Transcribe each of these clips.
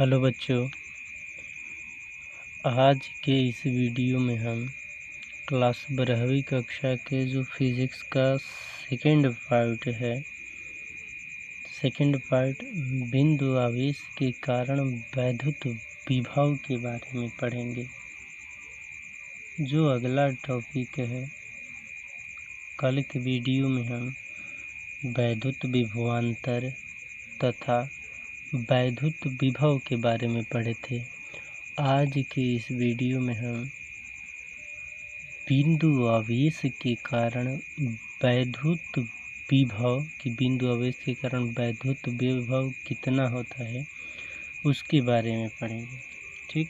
Hello बच्चों, आज के इस वीडियो में हम क्लास 12वीं कक्षा के जो फिज़िक्स का सेकंड पार्ट बिंदु आवेश के कारण वैद्युत विभव के बारे में पढ़ेंगे। जो अगला टॉपिक है, कल के वीडियो में हम वैद्युत विभवांतर तथा वैद्युत विभव के बारे में पढ़े थे। आज के इस वीडियो में हम बिंदु आवेश के कारण वैद्युत विभव की बिंदु आवेश के कारण वैद्युत विभव कितना होता है उसके बारे में पढ़ेंगे। ठीक,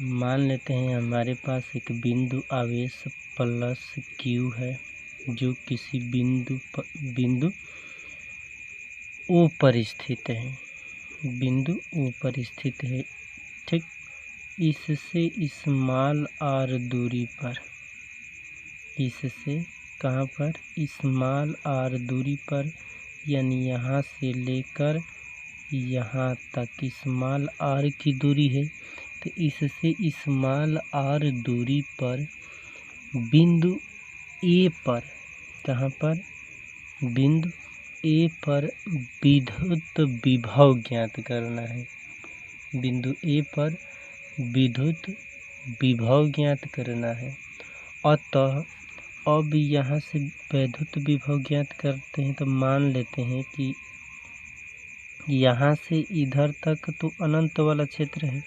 मान लेते हैं हमारे पास एक बिंदु आवेश प्लस Q है जो किसी बिंदु O पर स्थित है। बिंदु O पर स्थित है। ठीक, इससे स्मॉल r दूरी पर, इससे कहाँ पर, स्मॉल r दूरी पर, यानी यहाँ से लेकर यहाँ तक स्मॉल r की दूरी है। तो इससे स्मॉल r दूरी पर बिंदु A पर, कहाँ पर, बिंदु A पर विद्युत विभव ज्ञात करना है। बिंदु A पर विद्युत विभव ज्ञात करना है। अतः अब यहाँ से वैद्युत विभव ज्ञात करते हैं तो मान लेते हैं कि यहाँ से इधर तक तो अनंत वाला क्षेत्र है,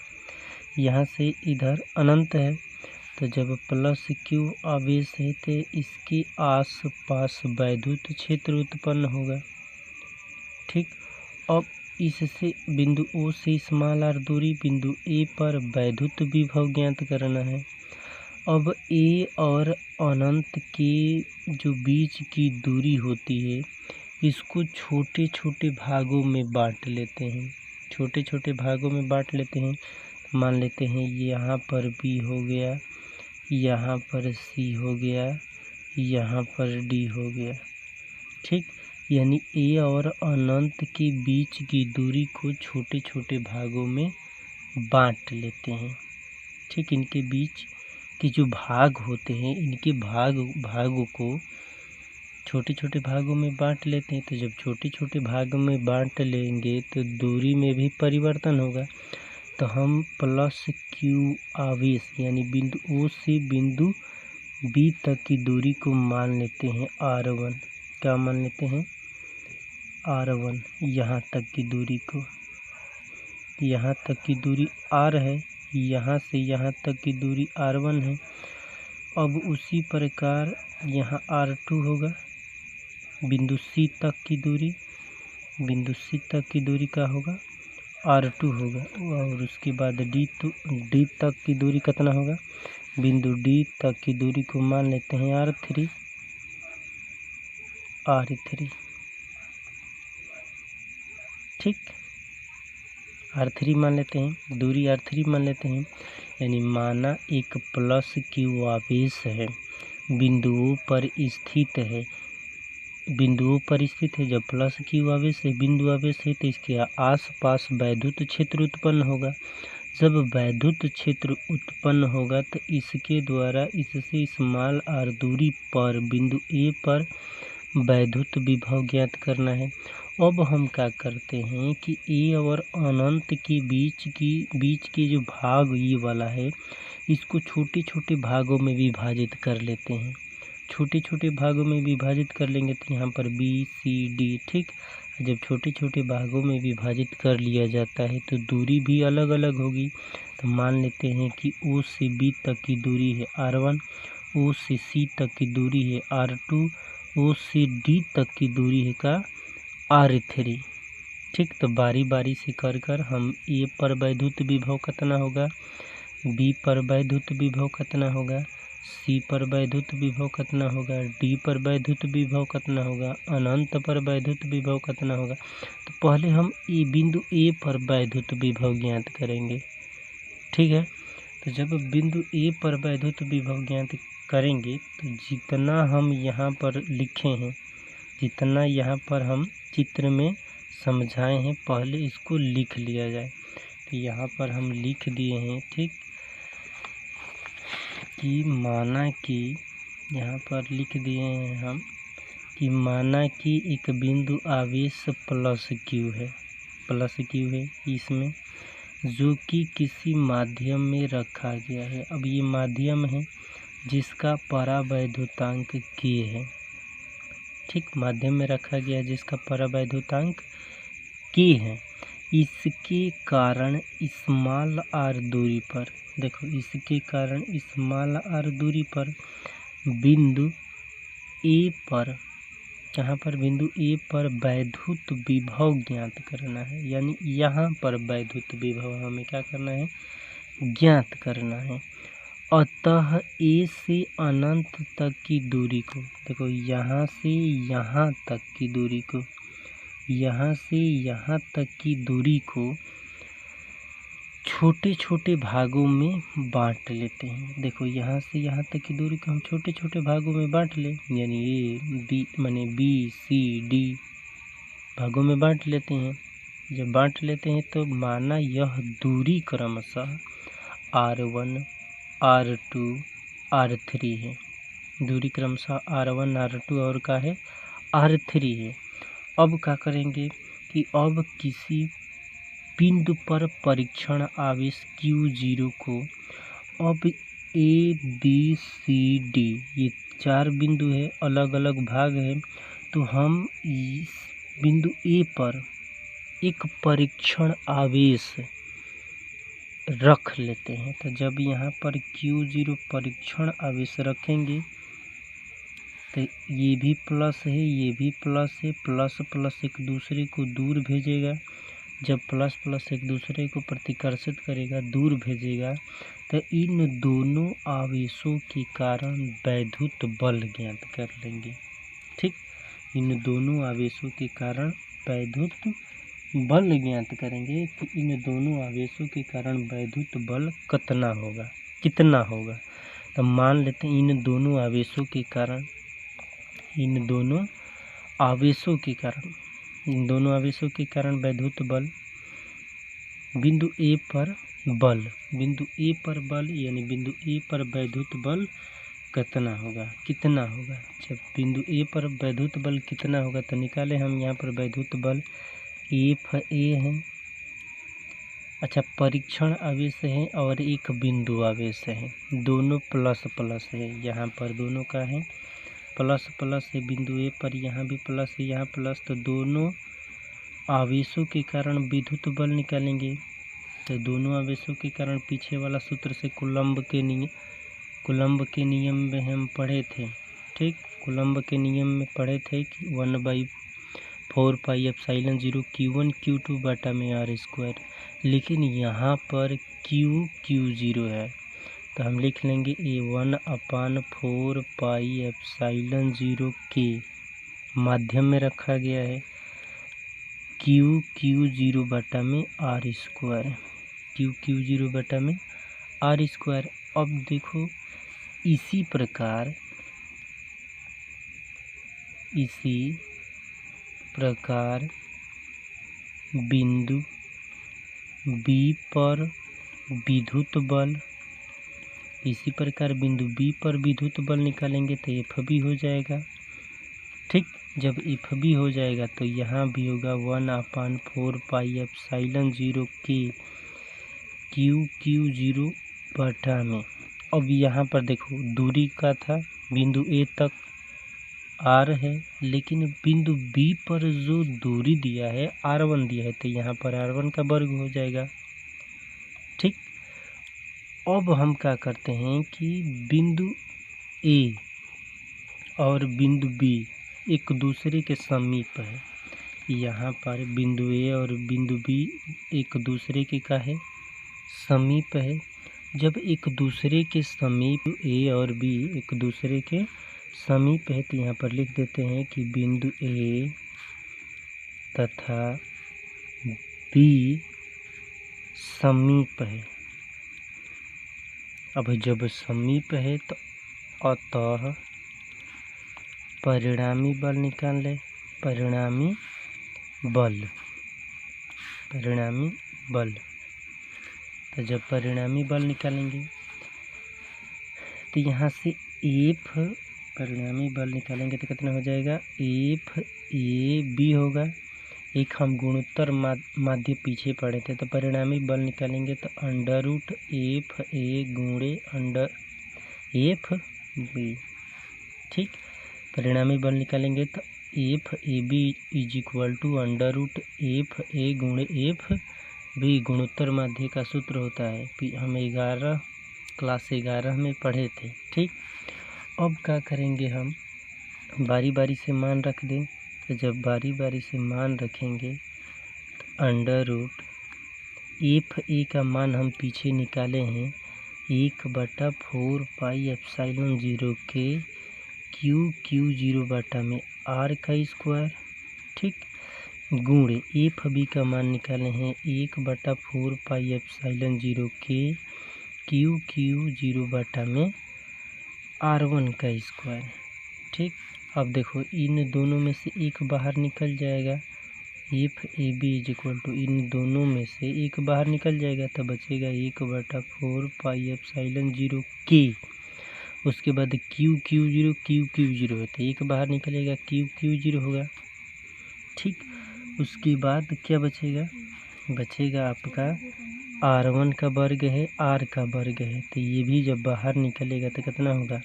यहाँ से इधर अनंत है। तो जब प्लस Q आवेश है तो इसके आसपास वैद्युत क्षेत्र उत्पन्न होगा। ठीक, अब इससे बिंदु O से स्मॉल r दूरी बिंदु A पर वैद्युत विभव ज्ञात करना है। अब A और अनंत के जो बीच की दूरी होती है इसको छोटे छोटे भागों में बांट लेते हैं। छोटे छोटे भागों में बांट लेते हैं। मान लेते हैं यहाँ पर B हो गया, यहाँ पर C हो गया, यहाँ पर D हो गया। ठीक, यानी A और अनंत के बीच की दूरी को छोटे छोटे भागों में बांट लेते हैं। ठीक, इनके बीच के जो भाग होते हैं इनके भागों को छोटे छोटे भागों में बांट लेते हैं। तो जब छोटे छोटे भागों में बांट लेंगे तो दूरी में भी परिवर्तन होगा। तो हम प्लस Q आवेश यानी बिंदु O से बिंदु B तक की दूरी को मान लेते हैं R1। क्या मान लेते हैं? R1। यहाँ तक की दूरी को, यहाँ तक की दूरी R है, यहाँ से यहाँ तक की दूरी R1 है। अब उसी प्रकार यहाँ R2 होगा। बिंदु C तक की दूरी, बिंदु C तक की दूरी का होगा R2 होगा। और उसके बाद D तक की दूरी कितना होगा? बिंदु D तक की दूरी को मान लेते हैं R3। ठीक, R3 मान लेते हैं, दूरी R3 मान लेते हैं। यानी माना एक प्लस Q आवेश है, बिंदु O पर स्थित है। बिंदु O पर स्थित है। जब प्लस Q आवेश है, बिंदु आवेश है, तो इसके आसपास वैद्युत क्षेत्र उत्पन्न होगा। जब वैद्युत क्षेत्र उत्पन्न होगा तो इसके द्वारा इससे स्मॉल r दूरी पर बिंदु A पर वैद्युत विभव ज्ञात करना है। अब हम क्या करते हैं कि A और अनंत के बीच के जो भाग ये वाला है इसको छोटे छोटे भागों में विभाजित कर लेते हैं। छोटे छोटे भागों में विभाजित कर लेंगे तो यहाँ पर B, C, D। ठीक, जब छोटे छोटे भागों में विभाजित कर लिया जाता है तो दूरी भी अलग अलग होगी। तो मान लेते हैं कि O से B तक की दूरी है R1, O से C तक की दूरी है R2, O से D तक की दूरी है का R3। ठीक, तो बारी बारी से कर हम A पर वैद्युत विभव कितना होगा, B पर वैद्युत विभव कितना होगा, C पर वैद्युत विभव कितना होगा, D पर वैद्युत विभव कितना होगा, अनंत पर वैद्युत विभव कितना होगा। तो पहले हम बिंदु A पर वैद्युत विभव ज्ञात करेंगे। ठीक है, तो जब बिंदु A पर वैद्युत विभव ज्ञात करेंगे तो जितना हम यहाँ पर लिखे हैं, जितना यहाँ पर हम चित्र में समझाए हैं, पहले इसको लिख लिया जाए। तो यहाँ पर हम लिख दिए हैं, ठीक, कि माना कि यहाँ पर लिख दिए हैं हम कि माना कि एक बिंदु आवेश प्लस क्यू है इसमें, जो कि किसी माध्यम में रखा गया है। अब ये माध्यम है जिसका परावैद्युतांक k है, ठीक, माध्यम में रखा गया है जिसका परावैद्युतांक k है। इसके कारण स्मॉल r दूरी पर, देखो इसके कारण स्मॉल r दूरी पर बिंदु A पर, यहाँ पर बिंदु A पर वैद्युत विभव ज्ञात करना है। यानी यहाँ पर वैद्युत विभव हमें क्या करना है, ज्ञात करना है। अतः A से अनंत तक की दूरी को, देखो यहाँ से यहाँ तक की दूरी को, यहाँ से यहाँ तक की दूरी को छोटे छोटे भागों में बांट लेते हैं। देखो यहाँ से यहाँ तक की दूरी को हम छोटे छोटे भागों में बांट ले, यानी B C D भागों में बांट लेते हैं। जब बांट लेते हैं तो माना यह दूरी क्रमशः R1 R2 R3 है। दूरी क्रमशः R1 R2 और का है R3 है। अब क्या करेंगे कि अब किसी बिंदु पर परीक्षण आवेश Q0 को, अब A B C D ये 4 बिंदु है, अलग अलग भाग है, तो हम इस बिंदु A पर एक परीक्षण आवेश रख लेते हैं। तो जब यहाँ पर Q0 परीक्षण आवेश रखेंगे तो ये भी प्लस है, ये भी प्लस है, प्लस प्लस एक दूसरे को दूर भेजेगा। जब प्लस प्लस एक दूसरे को प्रतिकर्षित करेगा, दूर भेजेगा, तो इन दोनों आवेशों के कारण वैद्युत बल ज्ञात कर लेंगे, ठीक। इन दोनों आवेशों के कारण वैद्युत बल ज्ञात करेंगे कि इन दोनों आवेशों के कारण वैद्युत बल कितना होगा। तो मान लेते हैं इन दोनों आवेशों के कारण, इन दोनों आवेशों के कारण वैद्युत बल, बिंदु A पर बल, यानी बिंदु A पर वैद्युत बल कितना होगा। जब बिंदु A पर वैद्युत बल कितना होगा तो निकाले हम। यहाँ पर वैद्युत बल Fa है, अच्छा, परीक्षण आवेश है और एक बिंदु आवेश है, दोनों प्लस प्लस है। यहाँ पर दोनों का है प्लस प्लस है, बिंदु A पर यहाँ भी प्लस है, यहाँ प्लस, तो दोनों आवेशों के कारण विद्युत बल निकालेंगे। तो दोनों आवेशों के कारण पीछे वाला सूत्र से कूलम्ब के नियम में हम पढ़े थे, ठीक। कूलम्ब के नियम में पढ़े थे कि 1/4 पाई एप्सिलॉन 0 Q1 Q2 बटा में R²। लेकिन यहाँ पर Q0 है तो हम लिख लेंगे A1/4 पाई एप्सिलॉन 0 के माध्यम में रखा गया है, Q0 बटा में R², Q0 बटा में R²। अब देखो इसी प्रकार बिंदु B पर विद्युत बल, इसी प्रकार बिंदु B पर विद्युत बल निकालेंगे तो FB हो जाएगा, ठीक। जब FB हो जाएगा तो यहाँ भी होगा 1/4 पाई एप्सिलॉन 0 के Q0 बटा में। अब यहाँ पर देखो दूरी का था बिंदु A तक R है, लेकिन बिंदु B पर जो दूरी दिया है R1 दिया है, तो यहाँ पर R1 का वर्ग हो जाएगा, ठीक। अब हम क्या करते हैं कि बिंदु A और बिंदु B एक दूसरे के समीप है। यहाँ पर बिंदु A और बिंदु B एक दूसरे के का है, समीप है। जब एक दूसरे के समीप A और B एक दूसरे के समीप है तो यहाँ पर लिख देते हैं कि बिंदु A तथा B समीप है। अब जब समीप है तो अतः परिणामी बल निकाल ले, परिणामी बल तो जब परिणामी बल निकालेंगे तो यहाँ से एफ परिणामी बल निकालेंगे तो कितना हो जाएगा, एफ ए बी होगा। एक हम गुणोत्तर माध्य पीछे पढ़े थे, तो परिणामी बल निकालेंगे तो अंडर रूट एफ ए गुणे अंडर एफ बी। ठीक, परिणामी बल निकालेंगे तो F A B is equal to under root F A गुणे एफ बी। गुणोत्तर माध्य का सूत्र होता है, हम क्लास 11 में पढ़े थे। ठीक, अब क्या करेंगे, हम बारी बारी से मान रख दें। तो जब बारी बारी से मान रखेंगे तो अंडर रूट एफ ए का मान हम पीछे निकाले हैं 1/4 पाई एप्सिलॉन 0 के क्यू 0 बटा में आर का स्क्वायर। ठीक, गुणे एफ बी का मान निकाले हैं 1/4 पाई एप्सिलॉन 0 के क्यू 0 बटा में R1 का स्क्वायर। ठीक, अब देखो इन दोनों में से एक बाहर निकल जाएगा, F A B is equal to इन दोनों में से एक बाहर निकल जाएगा तो बचेगा 1/4 पाई एप्सिलॉन 0 के। उसके बाद क्यू 0 है तो एक बाहर निकलेगा, क्यू 0 होगा। ठीक, उसके बाद क्या बचेगा, बचेगा आपका R1 का वर्ग है, R का वर्ग है, तो ये भी जब बाहर निकलेगा तो कितना होगा,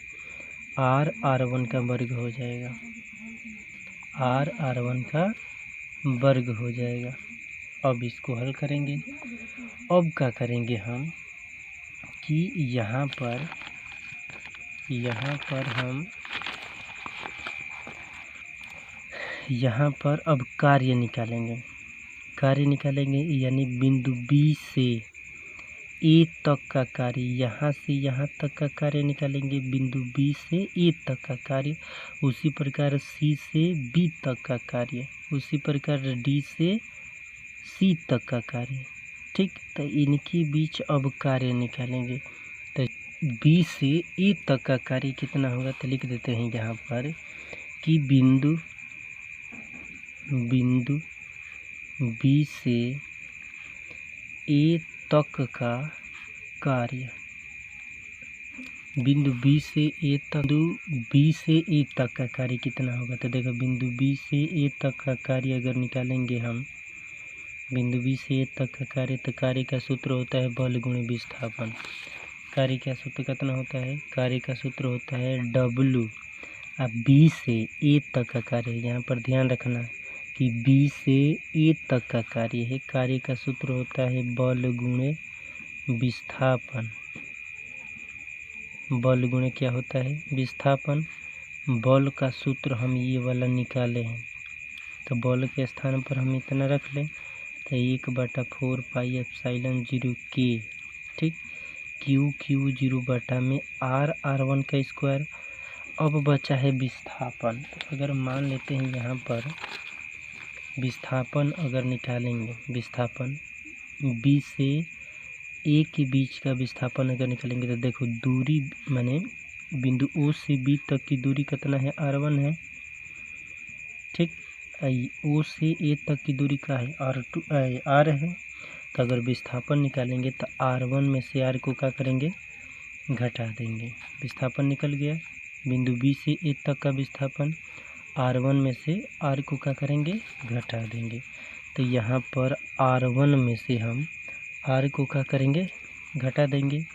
R1 का वर्ग हो जाएगा, R1 का वर्ग हो जाएगा। अब इसको हल करेंगे। अब क्या करेंगे हम कि यहाँ पर हम यहाँ पर अब कार्य निकालेंगे यानी बिंदु बी से ए तक का कार्य, यहाँ से यहाँ तक का कार्य निकालेंगे, बिंदु बी से ए तक का कार्य। उसी प्रकार सी से बी तक का कार्य, उसी प्रकार डी से सी तक का कार्य। ठीक, तो इनके बीच अब कार्य निकालेंगे। तो बी से ए तक का कार्य कितना होगा, तो लिख देते हैं यहाँ पर कि बिंदु बी से ए तक का कार्य, बिंदु बी से ए तक का कार्य कितना होगा। तो देखो बिंदु बी से ए तक का कार्य अगर निकालेंगे हम, बिंदु बी से ए तक का कार्य, तो कार्य का सूत्र होता है बल गुणे विस्थापन। कार्य का सूत्र कितना होता है, कार्य का सूत्र होता है W। अब बी से ए तक का कार्य, यहाँ पर ध्यान रखना कि बी से ए तक का कार्य है, कार्य का सूत्र होता है बल गुणे विस्थापन। बल गुणे क्या होता है, विस्थापन। बल का सूत्र हम ये वाला निकाले हैं, तो बल के स्थान पर हम इतना रख लें तो 1/4 पाई एप्सिलॉन 0 के। ठीक, क्यू 0 बटा में R1 का स्क्वायर। अब बचा है विस्थापन। अगर मान लेते हैं यहाँ पर विस्थापन अगर निकालेंगे, विस्थापन बी से ए के बीच का विस्थापन अगर निकालेंगे तो देखो दूरी माने बिंदु ओ से बी तक की दूरी कितना है, R1 है। ठीक, ओ से ए तक की दूरी का है R है। तो अगर विस्थापन निकालेंगे तो R1 में से R को क्या करेंगे, घटा देंगे। विस्थापन निकल गया, बिंदु बी से ए तक का विस्थापन, R1 में से R को क्या करेंगे, घटा देंगे। तो यहाँ पर R1 में से हम R को क्या करेंगे, घटा देंगे।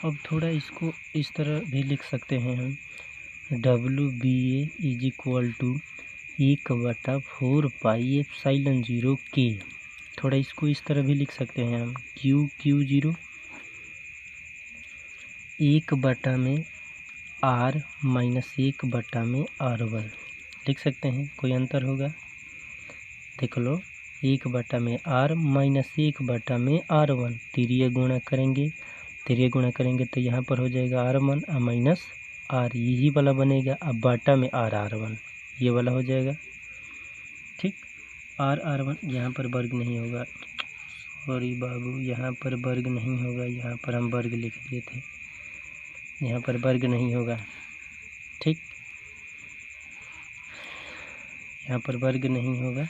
अब थोड़ा इसको इस तरह भी लिख सकते हैं हम, WBA is equal to 1/4 pi epsilon 0 के। थोड़ा इसको इस तरह भी लिख सकते हैं हम, क्यू 0 1 बटा में R माइनस 1 बटा में R1 लिख सकते हैं। कोई अंतर होगा, देख लो, 1 बटा में R माइनस 1 बटा में R1। तिर्यक गुणा करेंगे तो यहाँ पर हो जाएगा R1 और माइनस R, यही वाला बनेगा। अब बटा में R1 ये वाला हो जाएगा। ठीक, R1 यहाँ पर वर्ग नहीं होगा, सॉरी बाबू, यहाँ पर वर्ग नहीं होगा, यहाँ पर हम वर्ग लिख दिए थे, यहाँ पर वर्ग नहीं होगा। ठीक, यहाँ पर वर्ग नहीं होगा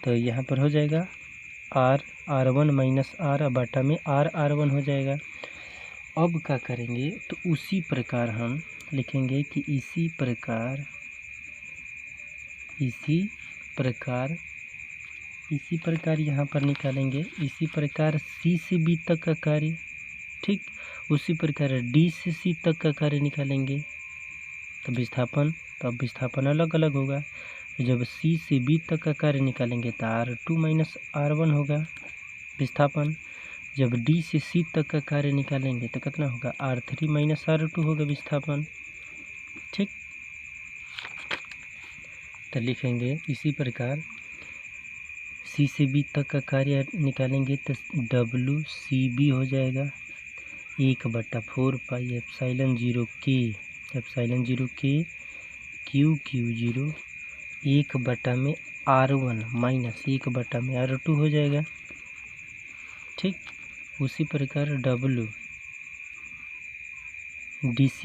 तो यहाँ पर हो जाएगा R1 माइनस R बटा में R1 हो जाएगा। अब क्या करेंगे तो उसी प्रकार हम लिखेंगे कि इसी प्रकार यहाँ पर निकालेंगे। इसी प्रकार C से B तक का कार्य, ठीक, उसी प्रकार D से C तक का कार्य निकालेंगे। तो विस्थापन अलग अलग होगा। जब C से B तक का कार्य निकालेंगे तो R2 माइनस R1 होगा विस्थापन। जब D से C तक का कार्य निकालेंगे तो कितना होगा, R3 माइनस R2 होगा विस्थापन, ठीक। तो लिखेंगे इसी प्रकार C से B तक का कार्य निकालेंगे तो WCB हो जाएगा 1/4 पाई एप्सिलॉन 0 K QQ0 1 में R1 माइनस 1 में R2 हो जाएगा, ठीक। उसी प्रकार WDC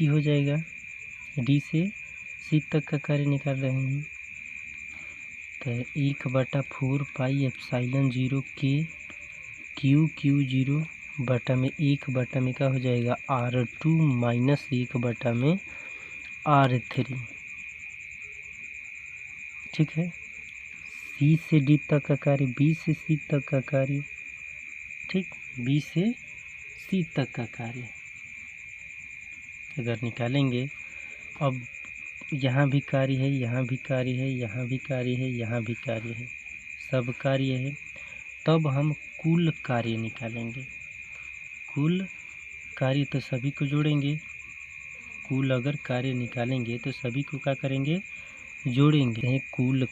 हो जाएगा। D से C तक का कार्य निकाल रहे हैं तो 1/4 पाई एप्सिलॉन 0 K QQ0 बटा में 1 में क्या हो जाएगा, R2 माइनस 1 में R3, ठीक है। C से D तक का कार्य, B से C तक का कार्य, ठीक, B से C तक का कार्य अगर निकालेंगे। अब यहाँ भी कार्य है, यहाँ भी कार्य है, यहाँ भी कार्य है, यहाँ भी कार्य है, सब कार्य है। तब हम कुल कार्य निकालेंगे। कुल कार्य तो सभी को जोड़ेंगे। कुल अगर कार्य निकालेंगे तो सभी को क्या करेंगे, जोड़ेंगे। कुल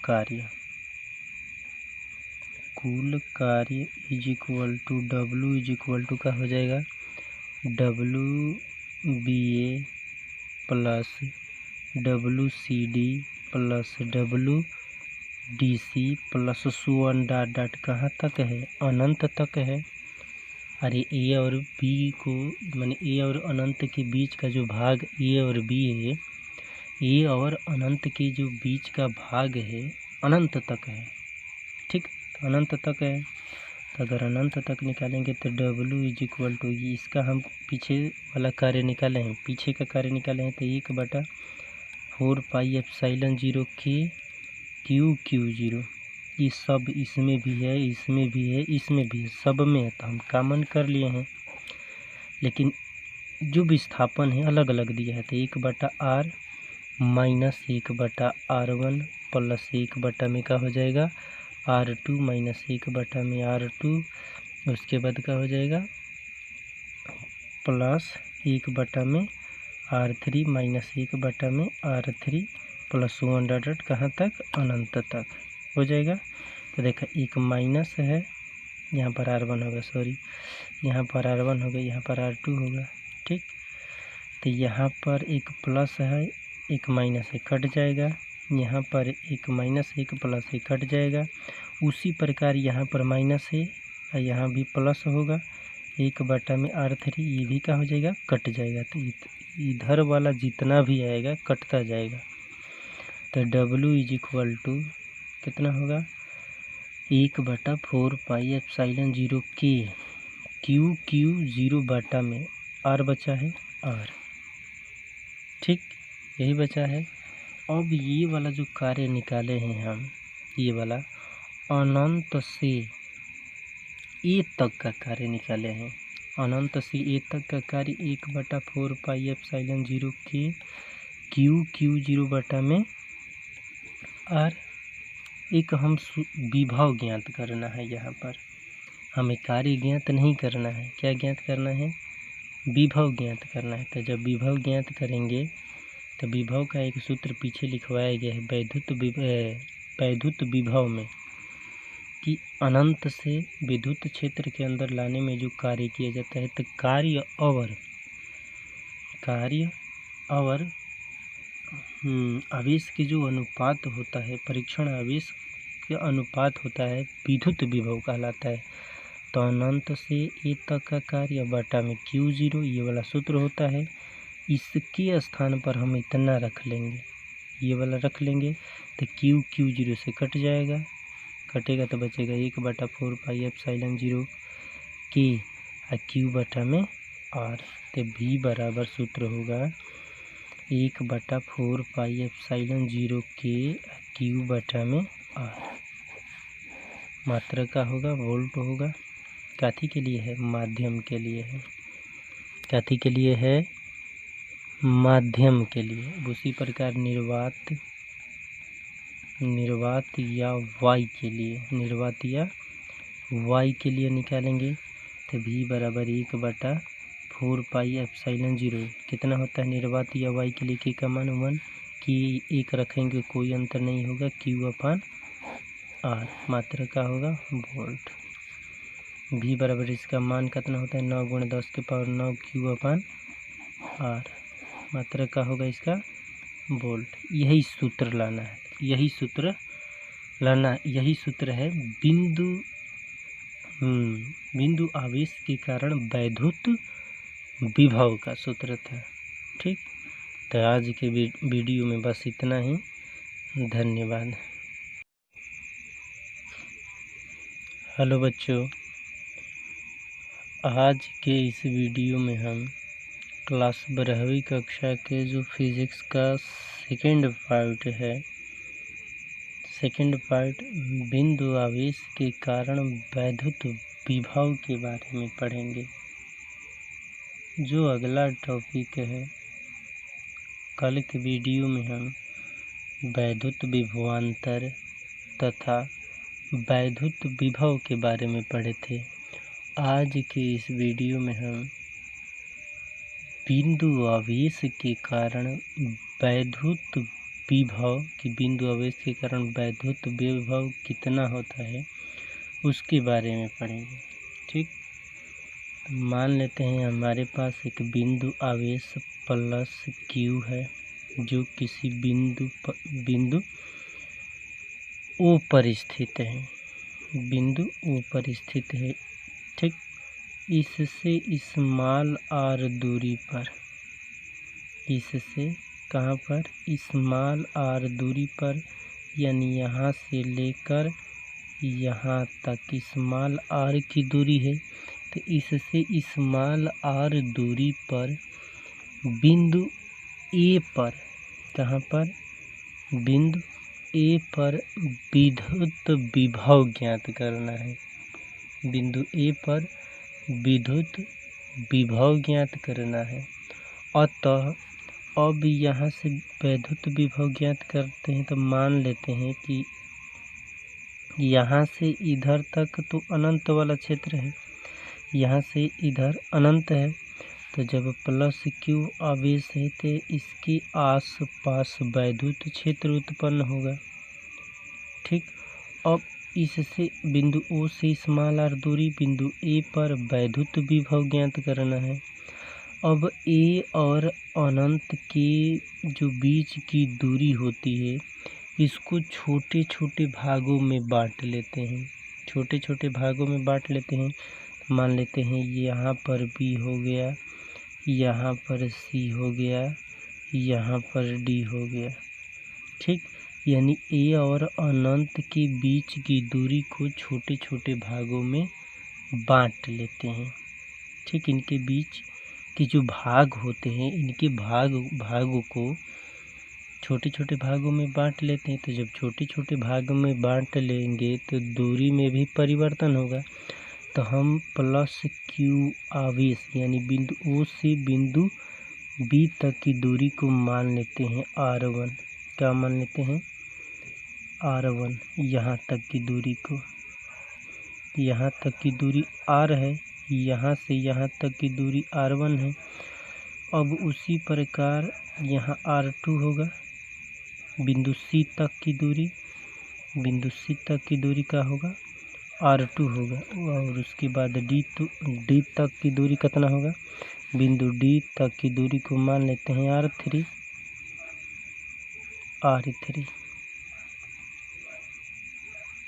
कार्य is equal to W is equal to का हो जाएगा WBA plus WCD plus WDC plus सुवन डॉट कहाँ तक है, अनंत तक है। अरे A और B को माने A और अनंत के बीच का जो भाग A और B है, A और अनंत के जो बीच का भाग है अनंत तक है, ठीक, तो अनंत तक है। तो अगर अनंत तक निकालेंगे तो W इज इक्वल टू, इसका हम पीछे वाला कार्य निकाले हैं, पीछे का कार्य निकाले हैं तो 1/4 पाई एप्सिलॉन 0 K QQ0, ये सब इसमें भी है, इसमें भी है, इसमें भी है, सब में है, तो हम कॉमन कर लिए हैं। लेकिन जो विस्थापन है अलग अलग दिया है तो 1/R माइनस 1/R1 प्लस 1 में क्या हो जाएगा, R2 माइनस 1 में R2, उसके बाद क्या हो जाएगा प्लस 1 में R3 माइनस 1 में R3 प्लस 1 डॉट कहाँ तक, अनंत तक हो जाएगा। तो देखा एक माइनस है, यहाँ पर R1 होगा, सॉरी यहाँ पर R1 होगा, यहाँ पर R2 होगा, ठीक। तो यहाँ पर एक प्लस है, एक माइनस है, कट जाएगा। यहाँ पर एक माइनस एक प्लस है, कट जाएगा। उसी प्रकार यहाँ पर माइनस है और यहाँ भी प्लस होगा, 1 में R3, ये भी क्या हो जाएगा, कट जाएगा। तो इधर वाला जितना भी आएगा कटता जाएगा। तो W इज इक्वल टू कितना होगा, 1/4 पाई एप्सिलॉन 0 K QQ0 बटा में R बचा है R, ठीक, यही बचा है। अब ये वाला जो कार्य निकाले हैं हम, ये वाला अनंत से A तक का कार्य निकाले हैं। अनंत से A तक का कार्य 1/4 पाई एप्सिलॉन 0 K QQ0 बटा में R। एक हम विभव ज्ञात करना है, यहाँ पर हमें कार्य ज्ञात नहीं करना है, क्या ज्ञात करना है, विभव ज्ञात करना है। तो जब विभव ज्ञात करेंगे तो विभव का एक सूत्र पीछे लिखवाया गया है वैद्युत विभव में, कि अनंत से विद्युत क्षेत्र के अंदर लाने में जो कार्य किया जाता है, तो कार्य और आवेश के जो अनुपात होता है, परीक्षण आवेश के अनुपात होता है, विद्युत विभव कहलाता है। तो अनंत से A तक का कार्य बटा में Q0, ये वाला सूत्र होता है। इसके स्थान पर हम इतना रख लेंगे, ये वाला रख लेंगे, तो QQ0 से कट जाएगा, कटेगा तो बचेगा 1/4πε0 के क्यू बटा में आर। तो भी बराबर सूत्र होगा 1/4πε0 के क्यू बटा में आर। मात्रा का होगा वोल्ट होगा। काथी के लिए है? माध्यम के लिए है। काथी के लिए है? माध्यम के लिए। उसी प्रकार निर्वात या वाई के लिए, निर्वात या वाई के लिए निकालेंगे तो भी बराबर 1/4πε0 कितना होता है निर्वात या वाई के लिए? के का मान 1 की 1 रखेंगे कोई अंतर नहीं होगा, क्यू अपान आर। मात्रा का होगा वोल्ट। भी बराबर इसका मान कितना होता है 9 × 10⁻⁹ क्यू अपान आर। मात्रा का होगा इसका वोल्ट। यही सूत्र लाना है, यही सूत्र है बिंदु आवेश के कारण वैद्युत विभव का सूत्र था। ठीक, तो आज के वीडियो में बस इतना ही। धन्यवाद। हेलो बच्चों, आज के इस वीडियो में हम क्लास 12वीं कक्षा के जो फिजिक्स का सेकंड पार्ट बिंदु आवेश के कारण वैद्युत विभव के बारे में पढ़ेंगे। जो अगला टॉपिक है, कल के वीडियो में हम वैद्युत विभवांतर तथा वैद्युत विभव के बारे में पढ़े थे। आज के इस वीडियो में हम बिंदु आवेश के कारण वैद्युत विभव की बिंदु आवेश के कारण वैद्युत विभव कितना होता है उसके बारे में पढ़ेंगे। ठीक, मान लेते हैं हमारे पास एक बिंदु आवेश प्लस क्यू है जो किसी बिंदु ओ पर स्थित है। बिंदु ओ पर स्थित है। ठीक, इससे स्मॉल आर दूरी पर, इससे कहाँ पर? स्मॉल आर दूरी पर, यानी यहाँ से लेकर यहाँ तक स्मॉल आर की दूरी है। तो इससे स्मॉल आर दूरी पर बिंदु ए पर, कहाँ पर? बिंदु ए पर विद्युत विभव ज्ञात करना है। बिंदु ए पर विद्युत विभव ज्ञात करना है। अतः अब यहाँ से वैद्युत विभव ज्ञात करते हैं तो मान लेते हैं कि यहाँ से इधर तक तो अनंत वाला क्षेत्र है, यहाँ से इधर अनंत है। तो जब प्लस क्यू आवेश है तो इसके आसपास वैद्युत क्षेत्र उत्पन्न होगा। ठीक, अब इससे बिंदु ओ से स्मॉल आर दूरी बिंदु ए पर वैद्युत विभव ज्ञात करना है। अब ए और अनंत के जो बीच की दूरी होती है इसको छोटे छोटे भागों में बांट लेते हैं। छोटे छोटे भागों में बांट लेते हैं। मान लेते हैं यहाँ पर बी हो गया, यहाँ पर सी हो गया, यहाँ पर डी हो गया। ठीक, यानी ए और अनंत के बीच की दूरी को छोटे छोटे भागों में बांट लेते हैं। ठीक, इनके बीच के जो भाग होते हैं इनके भागों को छोटे छोटे भागों में बांट लेते हैं। तो जब छोटे छोटे भागों में बांट लेंगे तो दूरी में भी परिवर्तन होगा। तो हम प्लस क्यू आवेश यानी बिंदु ओ से बिंदु बी तक की दूरी को मान लेते हैं R1। क्या मान लेते हैं? R1। यहाँ तक की दूरी को, यहाँ तक की दूरी R है, यहाँ से यहाँ तक की दूरी R1 है। अब उसी प्रकार यहाँ R2 होगा। बिंदु C तक की दूरी, बिंदु C तक की दूरी का होगा R2 होगा। और उसके बाद D तक की दूरी कितना होगा? बिंदु D तक की दूरी को मान लेते हैं R3।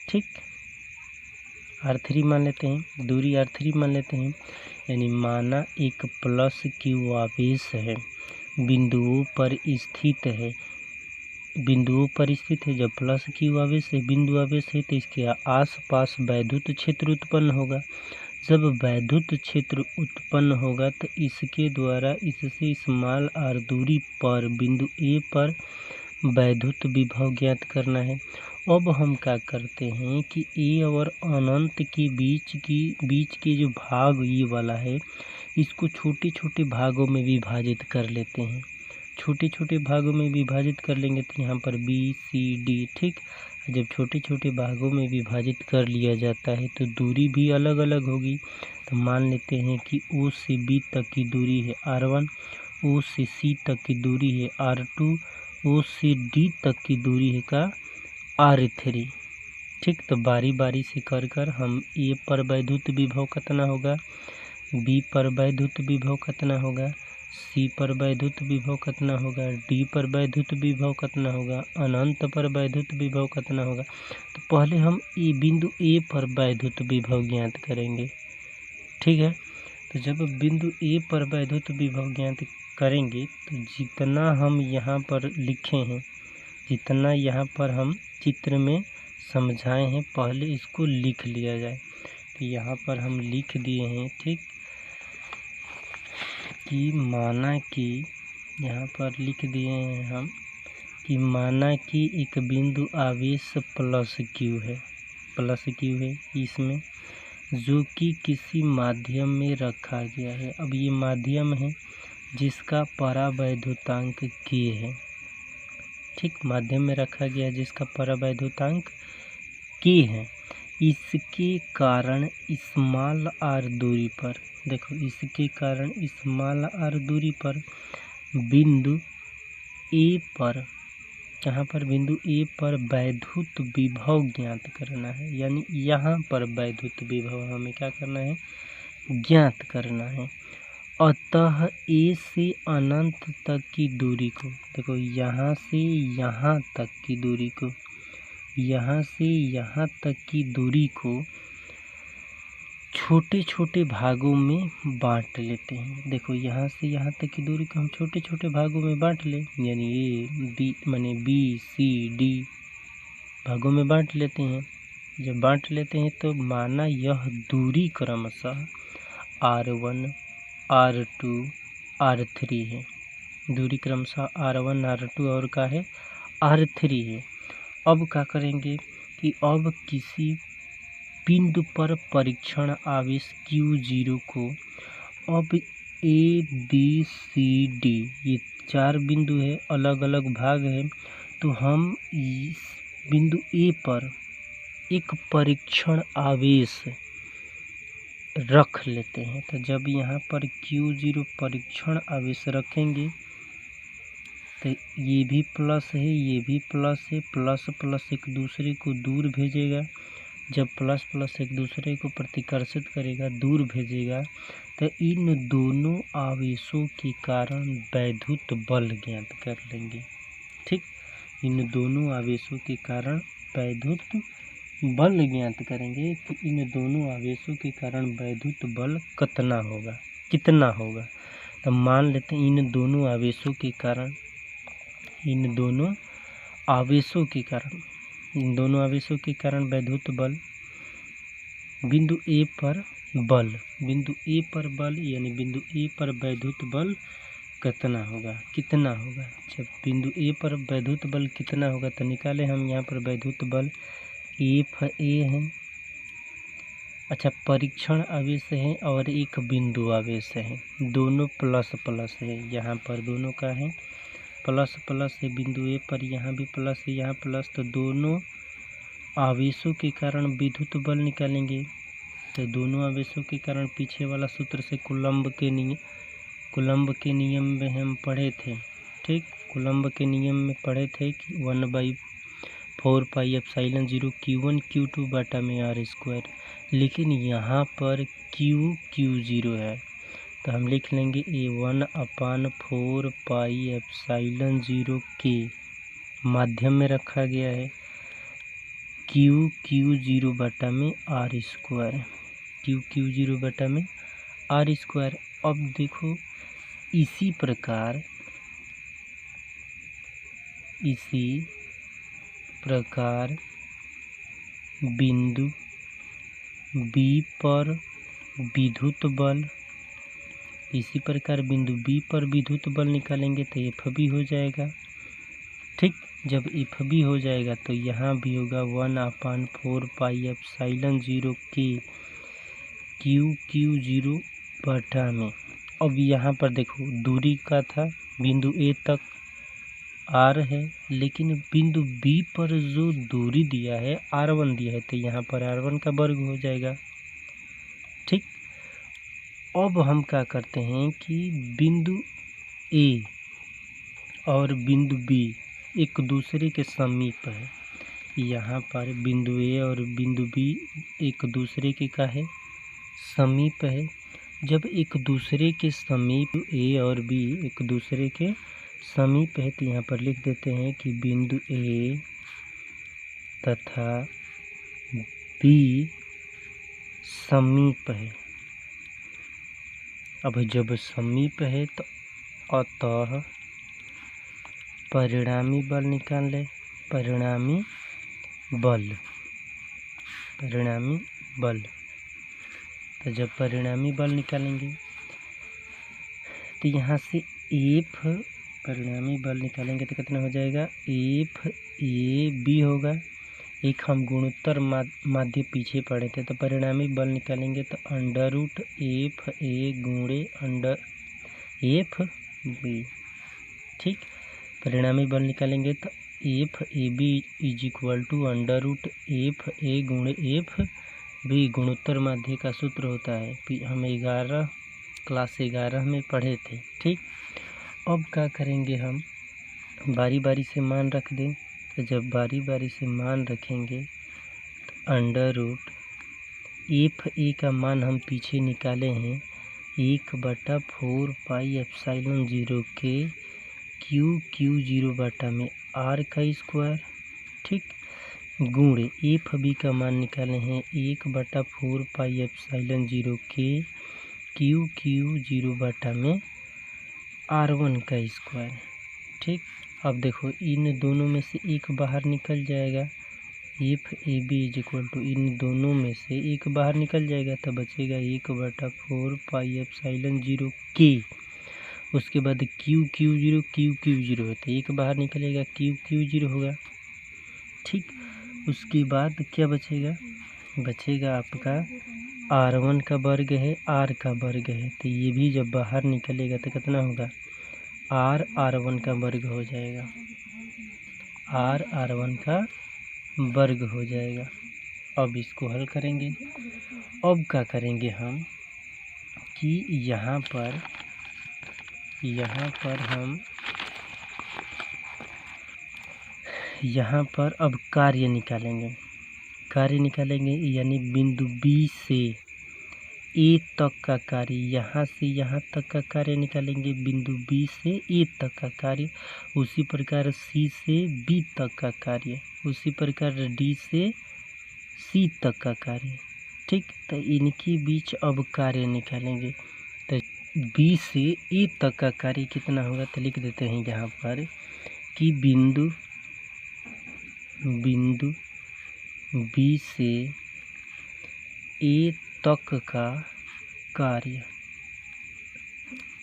ठीक, R3 मान लेते हैं, दूरी R3 मान लेते हैं। यानी माना एक प्लस क्यू आवेश है, बिंदुओं पर स्थित है, बिंदुओं पर स्थित है। जब प्लस क्यू आवेश है, बिंदु आवेश है, तो इसके आसपास वैद्युत क्षेत्र उत्पन्न होगा। जब वैद्युत क्षेत्र उत्पन्न होगा तो इसके द्वारा इससे स्मॉल आर दूरी पर बिंदु ए पर वैद्युत विभव ज्ञात करना है। अब हम क्या करते हैं कि ए और अनंत के बीच के जो भाग ये वाला है, इसको छोटे छोटे भागों में विभाजित कर लेते हैं। छोटे छोटे भागों में विभाजित कर लेंगे तो यहाँ पर बी सी डी, ठीक। जब छोटे छोटे भागों में विभाजित कर लिया जाता है तो दूरी भी अलग अलग होगी। तो मान लेते हैं कि ओ से बी तक की दूरी है R1, ओ से सी तक की दूरी है R2, ओ से डी तक की दूरी है का R3, ठीक। तो बारी बारी से कर कर हम ए पर वैद्युत विभव कितना होगा, बी पर वैद्युत विभव कितना होगा, सी पर वैद्युत विभव कितना होगा, डी पर वैद्युत विभव कितना होगा, अनंत पर वैद्युत विभव कितना होगा। तो पहले हम बिंदु ए पर वैद्युत विभव ज्ञात करेंगे, ठीक है। तो जब बिंदु ए पर वैद्युत विभव ज्ञात करेंगे तो जितना हम यहाँ पर लिखे हैं, जितना यहाँ पर हम चित्र में समझाए हैं, पहले इसको लिख लिया जाए। तो यहाँ पर हम लिख दिए हैं, ठीक, कि माना कि यहाँ पर लिख दिए हैं हम कि माना कि एक बिंदु आवेश प्लस क्यू है इसमें, जो कि किसी माध्यम में रखा गया है। अब ये माध्यम है जिसका परावैद्युतांक k है, ठीक। माध्यम में रखा गया जिसका परावैद्युतांक k है। इसके कारण स्मॉल r दूरी पर, देखो इसके कारण स्मॉल r दूरी पर बिंदु ए पर, यहाँ पर बिंदु ए पर वैद्युत विभव ज्ञात करना है। यानी यहाँ पर वैद्युत विभव हमें क्या करना है, ज्ञात करना है। अतः ए से अनंत तक की दूरी को, देखो यहाँ से यहाँ तक की दूरी को, यहाँ से यहाँ तक की दूरी को छोटे छोटे भागों में बांट लेते हैं। देखो यहाँ से यहाँ तक की दूरी को हम छोटे छोटे भागों में बांट ले, यानी ए बी माने बी सी डी भागों में बांट लेते हैं। जब बांट लेते हैं तो माना यह दूरी क्रमशः R1 R2 R3 है। दूरी क्रमशः R1 R2 और का है R3 है। अब क्या करेंगे कि अब किसी बिंदु पर परीक्षण आवेश Q0 को, अब A B C D ये 4 बिंदु है, अलग अलग भाग है। तो हम इस बिंदु A पर एक परीक्षण आवेश रख लेते हैं। तो जब यहाँ पर Q0 परीक्षण आवेश रखेंगे तो ये भी प्लस है, ये भी प्लस है, प्लस प्लस एक दूसरे को दूर भेजेगा। जब प्लस प्लस एक दूसरे को प्रतिकर्षित करेगा, दूर भेजेगा, तो इन दोनों आवेशों के कारण वैद्युत बल ज्ञात कर लेंगे, ठीक। इन दोनों आवेशों के कारण वैद्युत बल ज्ञात करेंगे कि इन दोनों आवेशों के कारण वैद्युत बल कितना होगा। तो मान लेते हैं इन दोनों आवेशों के कारण वैद्युत बल, बिंदु ए पर बल यानी बिंदु ए पर वैद्युत बल कितना होगा। जब बिंदु ए पर वैद्युत बल कितना होगा तो निकाले हम। यहाँ पर वैद्युत बल ए है, अच्छा परीक्षण आवेश है और एक बिंदु आवेश है, दोनों प्लस प्लस है। यहाँ पर दोनों का है प्लस प्लस है, बिंदु ए पर यहाँ भी प्लस है, यहाँ प्लस। तो दोनों आवेशों के कारण विद्युत बल निकालेंगे। तो दोनों आवेशों के कारण पीछे वाला सूत्र से कूलम्ब के नियम में हम पढ़े थे, ठीक। कूलम्ब के नियम में पढ़े थे कि 1/4 पाई एप्सिलॉन 0 Q1 Q2 बटा में R²। लेकिन यहाँ पर Q0 है तो हम लिख लेंगे A1/4 पाई एप्सिलॉन 0 K माध्यम में रखा गया है, Q0 बटा में R², Q0 बटा में R²। अब देखो इसी प्रकार इसी प्रकार बिंदु B पर विद्युत बल, इसी प्रकार बिंदु B पर विद्युत बल निकालेंगे तो FB हो जाएगा। ठीक, जब FB हो जाएगा तो यहाँ भी होगा 1/4πε0 के Q0 बटा में। अब यहाँ पर देखो दूरी का था बिंदु A तक R है, लेकिन बिंदु B पर जो दूरी दिया है R1 दिया है, तो यहाँ पर R1 का वर्ग हो जाएगा। ठीक, अब हम क्या करते हैं कि बिंदु A और बिंदु B एक दूसरे के समीप है। यहाँ पर बिंदु A और बिंदु B एक दूसरे के का है, समीप है। जब एक दूसरे के समीप A और B एक दूसरे के समीप है तो यहाँ पर लिख देते हैं कि बिंदु A तथा B समीप है। अब जब समीप है तो अतः परिणामी बल निकाल ले। परिणामी बल तो जब परिणामी बल निकालेंगे तो यहाँ से परिणामी बल निकालेंगे तो कितना हो जाएगा, FAB होगा। एक हम गुणोत्तर माध्य पीछे पढ़े थे, तो परिणामी बल निकालेंगे तो √FA गुणे FB। ठीक, परिणामी बल निकालेंगे तो FAB = √FA गुणे FB। गुणोत्तर माध्य का सूत्र होता है, हम क्लास 11 में पढ़े थे। ठीक, अब क्या करेंगे, हम बारी बारी से मान रख दें। तो जब बारी बारी से मान रखेंगे तो √FA का मान हम पीछे निकाले हैं 1/4πε0 के Q0 बटा में R का स्क्वायर। ठीक, गुणे FB का मान निकाले हैं 1/4πε0 के Q0 बटा में R1 का स्क्वायर। ठीक, अब देखो इन दोनों में से एक बाहर निकल जाएगा, FAB = इन दोनों में से एक बाहर निकल जाएगा, तब बचेगा 1/4πε0 के। उसके बाद Q0 है तो एक बाहर निकलेगा, Q0 होगा। ठीक, उसके बाद क्या बचेगा, बचेगा आपका R1 का वर्ग है, R का वर्ग है, तो ये भी जब बाहर निकलेगा तो कितना होगा, R1 का वर्ग हो जाएगा, R1 का वर्ग हो जाएगा। अब इसको हल करेंगे। अब क्या करेंगे हम कि यहाँ पर अब कार्य निकालेंगे, यानी बिंदु B से A तक का कार्य, यहाँ से यहाँ तक का कार्य निकालेंगे, बिंदु B से A तक का कार्य। उसी प्रकार C से B तक का कार्य, उसी प्रकार D से C तक का कार्य। ठीक, तो इनके बीच अब कार्य निकालेंगे। तो B से A तक का कार्य कितना होगा, तो लिख देते हैं यहाँ पर कि बिंदु B से A तक का कार्य,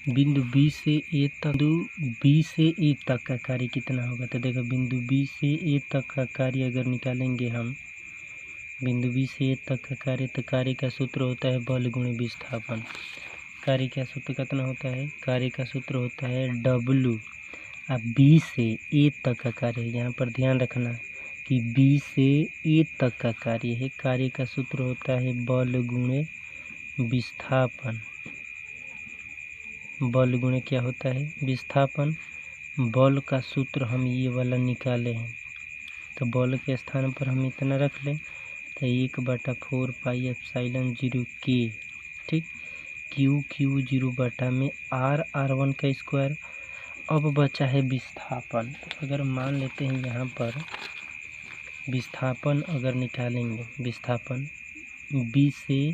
बिंदु B से A तक का कार्य कितना होगा। तो देखो बिंदु B से A तक का कार्य अगर निकालेंगे हम, बिंदु B से A तक का कार्य, तो कार्य का सूत्र होता है बल गुणे विस्थापन। कार्य का सूत्र कितना होता है, कार्य का सूत्र होता है W। अब B से A तक का कार्य, यहाँ पर ध्यान रखना कि B से A तक का कार्य है, कार्य का सूत्र होता है बल गुणे विस्थापन। बल गुणे क्या होता है, विस्थापन। बल का सूत्र हम ये वाला निकाले हैं, तो बल के स्थान पर हम इतना रख लें, तो 1/4πε0 के। ठीक, Q0 बटा में R1 का स्क्वायर। अब बचा है विस्थापन। तो अगर मान लेते हैं यहाँ पर विस्थापन अगर निकालेंगे, विस्थापन B से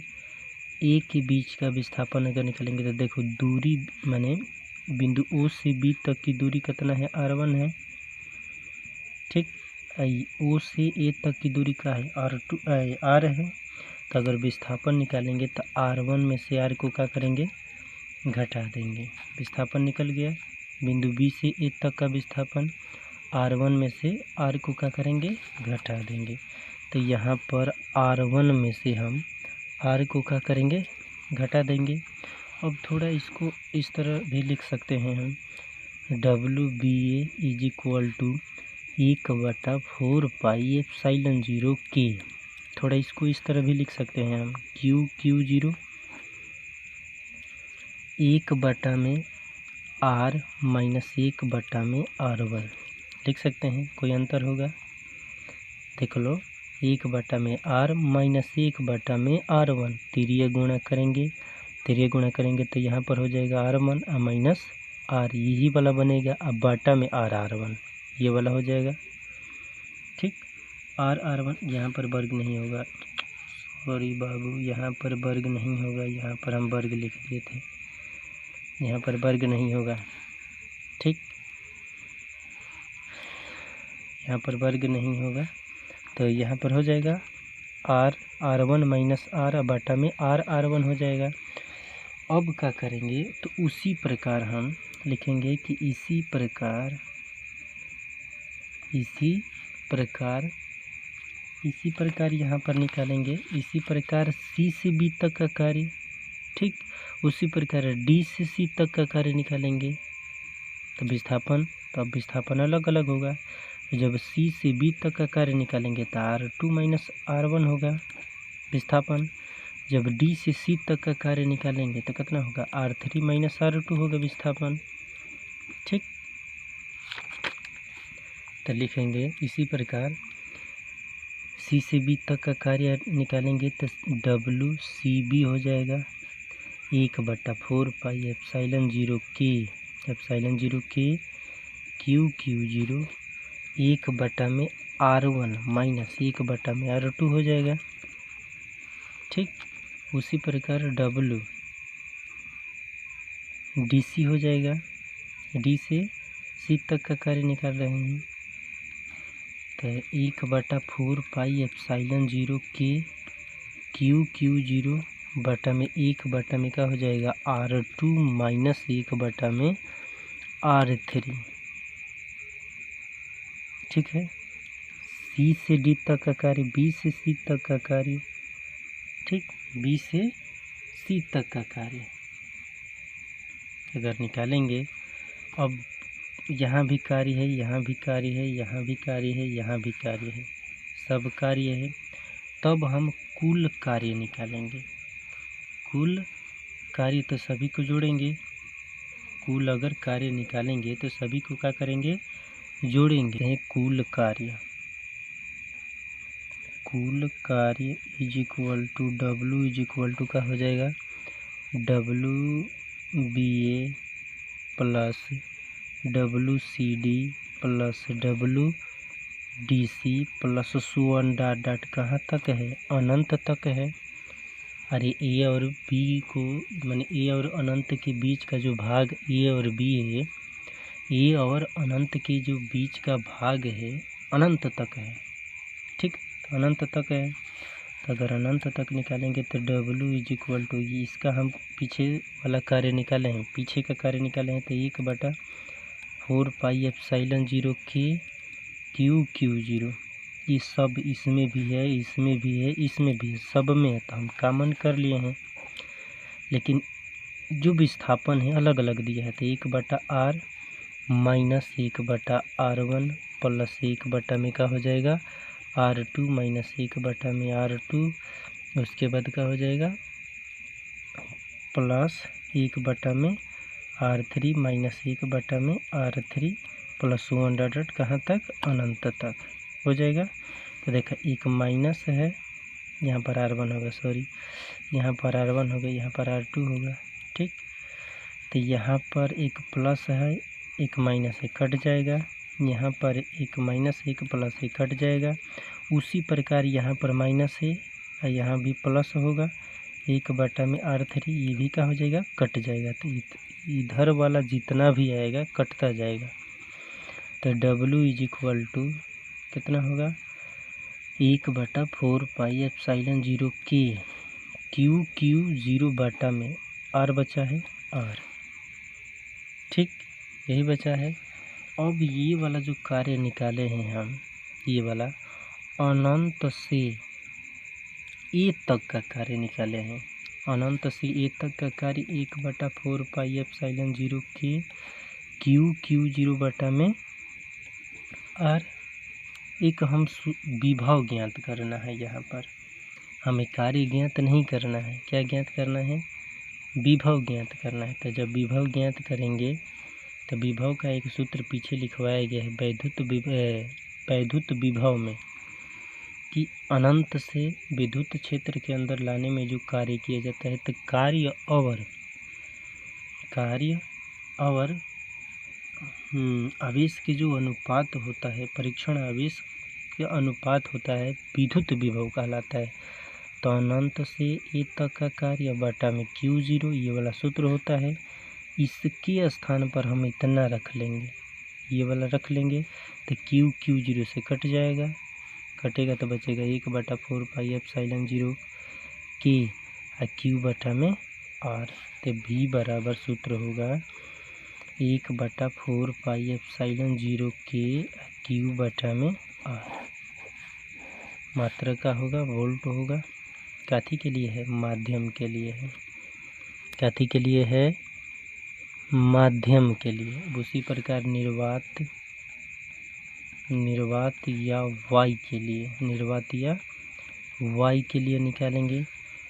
A के बीच का विस्थापन अगर निकालेंगे, तो देखो दूरी माने बिंदु O से B तक की दूरी कितना है, R1 है। ओ से ए तक की दूरी का है आर है। तो अगर विस्थापन निकालेंगे तो R1 में से R को क्या करेंगे, घटा देंगे। विस्थापन निकल गया। बिंदु बी से ए तक का विस्थापन R1 में से R को क्या करेंगे, घटा देंगे। तो यहाँ पर R1 में से हम R को क्या करेंगे, घटा देंगे। अब थोड़ा इसको इस तरह भी लिख सकते हैं हम, WBA is equal to 1/4πε0K। थोड़ा इसको इस तरह भी लिख सकते हैं हम, Q0 1/R माइनस 1/R1 लिख सकते हैं। कोई अंतर होगा, देख लो। 1/R माइनस 1/R1 तिर्य गुणा करेंगे। तिर्य गुणा करेंगे तो यहाँ पर हो जाएगा R1 माइनस R, यही वाला बनेगा। अब बाटा में R1 ये वाला हो जाएगा। ठीक, R1 यहाँ पर वर्ग नहीं होगा, सॉरी बाबू, यहाँ पर वर्ग नहीं होगा। यहाँ पर हम वर्ग लिख दिए थे, यहाँ पर वर्ग नहीं होगा। ठीक, यहाँ पर वर्ग नहीं होगा। तो यहाँ पर हो जाएगा R1 माइनस R बाटा में R1 हो जाएगा। अब क्या करेंगे, तो उसी प्रकार हम लिखेंगे कि इसी प्रकार यहाँ पर निकालेंगे। इसी प्रकार C से B तक का कार्य, ठीक, उसी प्रकार D से C तक का कार्य निकालेंगे। तो विस्थापन, तो अब विस्थापन अलग अलग होगा। जब C से B तक का कार्य निकालेंगे तो R2 माइनस R1 होगा विस्थापन। जब D से C तक का कार्य निकालेंगे तो कितना होगा, R3 माइनस R2 होगा विस्थापन। ठीक, तो लिखेंगे इसी प्रकार C से B तक का कार्य निकालेंगे तो WCB हो जाएगा 1/4πε0K Q0 1/R1 minus 1/R2 हो जाएगा। ठीक, उसी प्रकार WDC हो जाएगा। D से C तक का कार्य निकाल रहे हैं तो 1/4πε0K Q0 बटा में 1 में क्या हो जाएगा, R2 माइनस 1 में R3। ठीक है, C से D तक का कार्य, B से C तक का कार्य, ठीक, B से C तक का कार्य अगर निकालेंगे। अब यहाँ भी कार्य है, यहाँ भी कार्य है, यहाँ भी कार्य है, यहाँ भी कार्य है, सब कार्य है। तब हम कुल कार्य निकालेंगे। कुल कार्य तो सभी को जोड़ेंगे। कुल अगर कार्य निकालेंगे तो सभी को क्या करेंगे, जोड़ेंगे। कुल कार्य is equal to W is equal to का हो जाएगा WBA plus WCD plus WDC plus सुवन डॉट कहाँ तक है, अनंत तक है। अरे ए और बी को, माने ए और अनंत के बीच का जो भाग ए और बी है, ए और अनंत के जो बीच का भाग है अनंत तक है। ठीक, तो अनंत तक है। तो अगर अनंत तक निकालेंगे तो W इज इक्वल टू, इसका हम पीछे वाला कार्य निकाले हैं, पीछे का कार्य निकाले हैं तो 1/4πε0K Q0। ये सब इसमें भी है, इसमें भी है, इसमें भी है, सब में है, तो हम कॉमन कर लिए हैं। लेकिन जो विस्थापन है अलग अलग दिया है। तो 1/R माइनस 1/R1 प्लस 1 में क्या हो जाएगा, R2 माइनस 1 में R2। उसके बाद क्या हो जाएगा, प्लस 1 में R3 माइनस 1 में R3 प्लस 1 डॉट कहाँ तक, अनंत तक हो जाएगा। तो देखा, एक माइनस है, यहाँ पर R1 होगा, सॉरी, यहाँ पर R1 होगा, यहाँ पर R2 होगा। ठीक, तो यहाँ पर एक प्लस है, एक माइनस है, कट जाएगा। यहाँ पर एक माइनस, एक प्लस है, कट जाएगा। उसी प्रकार यहाँ पर माइनस है और यहाँ भी प्लस होगा। 1 में R3 ये भी क्या हो जाएगा, कट जाएगा। तो इधर वाला जितना भी आएगा कटता जाएगा। तो W इज इक्वल टू कितना होगा 1/4πε0 के क्यू 0 बटा में आर बचा है आर। ठीक, यही बचा है। अब ये वाला जो कार्य निकाले हैं हम, ये वाला अनंत से ए तक का कार्य निकाले हैं। अनंत से ए तक का कार्य 1/4πε0 के क्यू 0 बटा में आर। एक हम विभव ज्ञात करना है। यहाँ पर हमें कार्य ज्ञात नहीं करना है, क्या ज्ञात करना है, विभव ज्ञात करना है। तो जब विभव ज्ञात करेंगे तो विभव का एक सूत्र पीछे लिखवाया गया है वैद्युत विभव में, कि अनंत से विद्युत क्षेत्र के अंदर लाने में जो कार्य किया जाता है, तो कार्य और आवेश के जो अनुपात होता है, परीक्षण आवेश के अनुपात होता है, विद्युत विभव कहलाता है। तो अनंत से ए तक का कार्य बटा में Q0, ये वाला सूत्र होता है। इसके स्थान पर हम इतना रख लेंगे, ये वाला रख लेंगे, तो Q0 से कट जाएगा, कटेगा तो बचेगा 1/4πε0 के क्यू बटा में आर। तो V बराबर सूत्र होगा 1/4πε0 के क्यू बटा में आर। मात्रा का होगा, वोल्ट होगा। काथी के लिए है, माध्यम के लिए है। काथी के लिए है, माध्यम के लिए। उसी प्रकार निर्वात या वाई के लिए, निर्वात या वाई के लिए निकालेंगे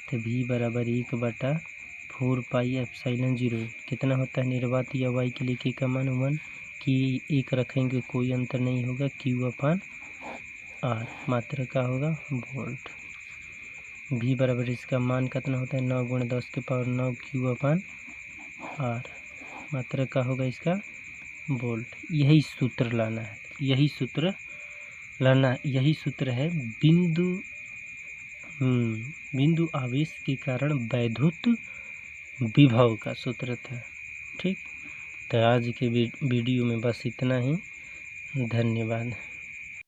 तो V बराबर 1/4πε0 कितना होता है निर्वात या वाई के लिए, के का मान 1 की 1 रखेंगे, कोई अंतर नहीं होगा, Q/R। मात्रा का होगा वोल्ट। V बराबर इसका मान कितना होता है 9 × 10⁹ Q/R। मात्रा का होगा इसका वोल्ट। यही सूत्र लाना है, यही सूत्र है बिंदु आवेश के कारण वैद्युत विभव का सूत्र था। ठीक, तो आज के वीडियो में बस इतना ही। धन्यवाद।